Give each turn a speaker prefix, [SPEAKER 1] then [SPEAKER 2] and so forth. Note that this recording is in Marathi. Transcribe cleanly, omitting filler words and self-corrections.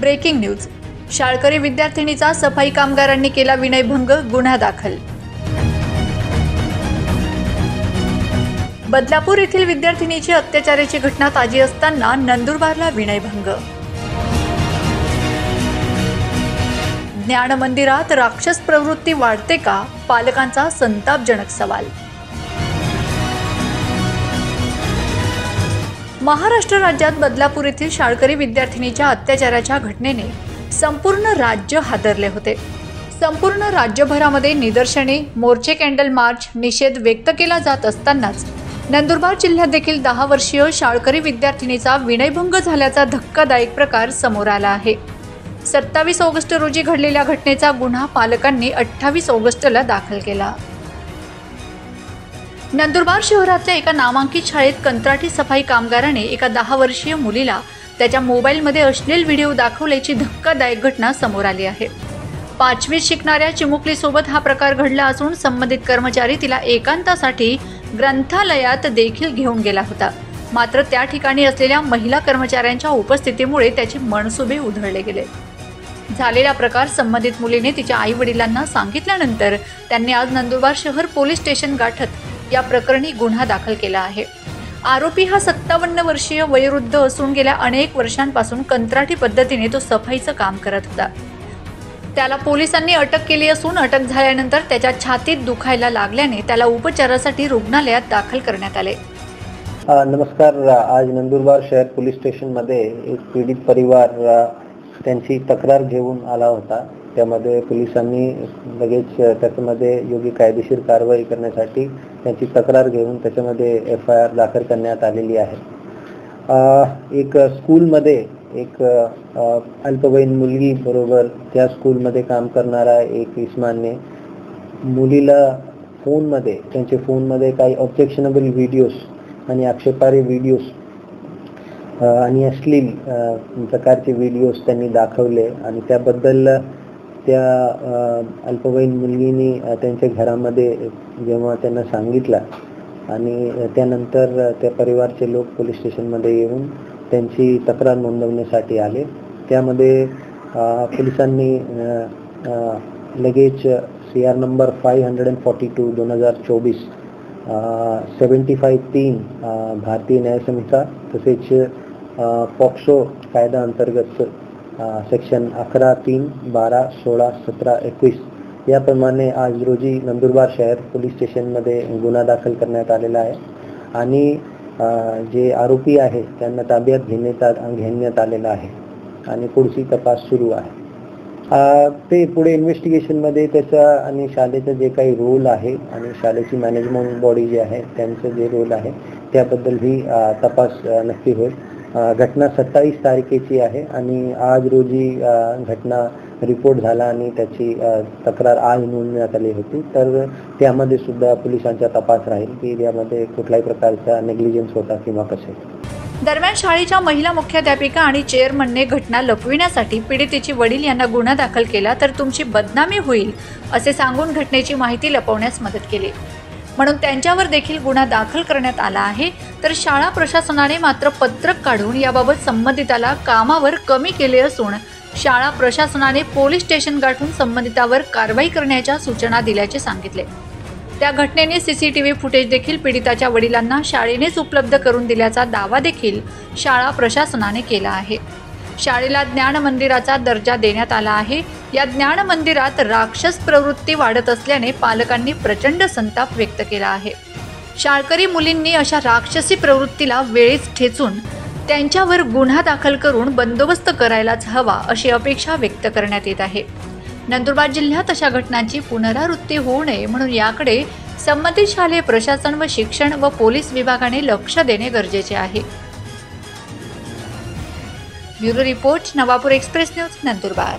[SPEAKER 1] Breaking news. शाळकरी विद्यार्थिनीचा सफाई कामगारांनी केला विनयभंग, गुन्हा दाखल. बदलापूर येथील विद्यार्थिनीची अत्याचाराची घटना ताजी असताना नंदुरबारला विनयभंग. ज्ञान मंदिरात राक्षस प्रवृत्ती वाढते का? पालकांचा संतापजनक सवाल. महाराष्ट्र राज्यात बदलापूर येथील शाळकरी विद्यार्थिनीच्या अत्याचाराच्या घटनेने संपूर्ण राज्य हादरले होते. संपूर्ण राज्यभरामध्ये निदर्शने, मोर्चे, कॅन्डल मार्च, निषेध व्यक्त केला जात असतानाच नंदुरबार जिल्ह्यात देखील 10 वर्षीय शाळकरी विद्यार्थिनीचा विनयभंग झाल्याचा धक्कादायक प्रकार समोर आला आहे. 27 ऑगस्ट रोजी घडलेल्या घटनेचा गुन्हा पालकांनी 28 ऑगस्टला दाखल केला. नंदुरबार शहरातल्या एका नामांकित शाळेत कंत्राटी सफाई कामगाराने एका 10 वर्षीय मुलीला त्याच्या मोबाईलमध्ये अश्लील व्हिडिओ दाखवल्याची धक्कादायक घटना समोर आली आहे. 5वीत शिकणाऱ्या चिमुकलीसोबत हा प्रकार घडला असून संबंधित कर्मचारी तिला एकांतासाठी ग्रंथालयात देखील घेऊन गेला होता. मात्र त्या ठिकाणी असलेल्या महिला कर्मचाऱ्यांच्या उपस्थितीमुळे त्याचे मनसुबे उधळले गेले. झालेला प्रकार संबंधित मुलीने तिच्या आई वडिलांना सांगितल्यानंतर त्यांनी आज नंदुरबार शहर पोलीस स्टेशन गाठत या प्रकरणी गुन्हा दाखल केला आहे. आरोपी हा 57 वर्षीय वयोवृद्ध असून गेल्या अनेक वर्षांपासून कंत्राटी पद्धतीने तो सफाईचं काम करत होता. त्याला पोलिसांनी अटक केली असून अटक झाल्यानंतर त्याच्या छातीत दुखायला लागल्याने त्याला उपचारासाठी रुग्णालयात दाखल करण्यात आले.
[SPEAKER 2] नमस्कार. आज नंदुरबार शहर पोलीस स्टेशनमध्ये एक पीडित परिवार त्यांची तक्रार घेऊन आला होता. त्यामध्ये पोलिसांनी लगेच त्याच्यामध्ये योग्य कायदेशीर कारवाई करण्यासाठी त्यांची तक्रार घेऊन त्याच्यामध्ये FIR दाखल करण्यात आलेली आहे. एक स्कूलमध्ये एक अल्पवयीन मुलगी बरोबर त्या स्कूलमध्ये काम करणारा एक इस्मानने मुलीला फोनमध्ये त्यांच्या फोनमध्ये काही ऑब्जेक्शनेबल व्हिडिओज आणि आक्षेपार्ह व्हिडिओज आणि अश्लील प्रकारचे व्हिडिओज त्यांनी दाखवले आणि त्याबद्दल त्या अल्पवयीन मुलगीने त्यांच्या घरामध्ये जेव्हा त्यांना सांगितलं आणि त्यानंतर त्या परिवारचे लोक पोलीस स्टेशनमध्ये येऊन त्यांची तक्रार नोंदवण्यासाठी आले. त्यामध्ये पोलिसांनी लगेच CR नंबर 542 2024 75(3) भारतीय न्याय संहिता तसेच पॉक्सो कायदा अंतर्गत सेक्शन 11, 3, 12, 16, 17, 21 याप्रमाणे आज रोजी नंदुरबार शहर पोलीस स्टेशनमध्ये गुन्हा दाखल करण्यात आलेला आहे आणि जे आरोपी आहे त्यांना ताब्यात घेण्यात आलेला आहे आणि पुढची तपास सुरू आहे. ते पुढे इन्व्हेस्टिगेशनमध्ये त्याचा आणि शाळेचा जे काही रोल आहे आणि शाळेची मॅनेजमेंट बॉडी जे आहे त्यांचं जे रोल आहे त्याबद्दल ही तपास नक्की होईल. घटना 27 तारखेची आहे आणि आज रोजी घटना रिपोर्ट झाला आणि त्याची तक्रार आज नोंदवण्यात आली होती. तर त्यामध्ये सुद्धा पोलिसांचा तपास राहील की यामध्ये कुठल्याही प्रकारचा नेग्लिजन्स होता किंवा कसे.
[SPEAKER 1] दरम्यान शाळेच्या महिला मुख्याध्यापिका आणि चेअरमनने घटना लपविण्यासाठी पीडितेचे वडील यांना गुन्हा दाखल केला तर तुमची बदनामी होईल असे सांगून घटनेची माहिती लपवण्यास मदत केली. म्हणून त्यांच्यावर देखील गुन्हा दाखल करण्यात आला आहे. तर शाळा प्रशासनाने मात्र पत्रक काढून याबाबत संबंधिताला कामावर कमी केले असून शाळा प्रशासनाने पोलीस स्टेशन गाठून संबंधितावर कारवाई करण्याच्या सूचना दिल्याचे सांगितले. त्या घटनेने CCTV फुटेज देखील पीडिताच्या वडिलांना शाळेनेच उपलब्ध करून दिल्याचा दावा देखील शाळा प्रशासनाने केला आहे. शाळेला ज्ञान मंदिराचा दर्जा देण्यात आला आहे. या ज्ञान मंदिरात राक्षस प्रवृत्ती वाढत असल्याने पालकांनी प्रचंड संताप व्यक्त केला आहे. शाळकरी मुलींनी अशा राक्षसी प्रवृत्तीला वेळीच ठेचून त्यांच्यावर गुन्हा दाखल करून बंदोबस्त करायलाच हवा अशी अपेक्षा व्यक्त करण्यात येत आहे. नंदुरबार जिल्ह्यात अशा घटनांची पुनरावृत्ती होऊ नये म्हणून याकडे संबंधित शालेय प्रशासन व शिक्षण व पोलीस विभागाने लक्ष देणे गरजेचे आहे. Bureau report, Navapur express news, Nandurbar.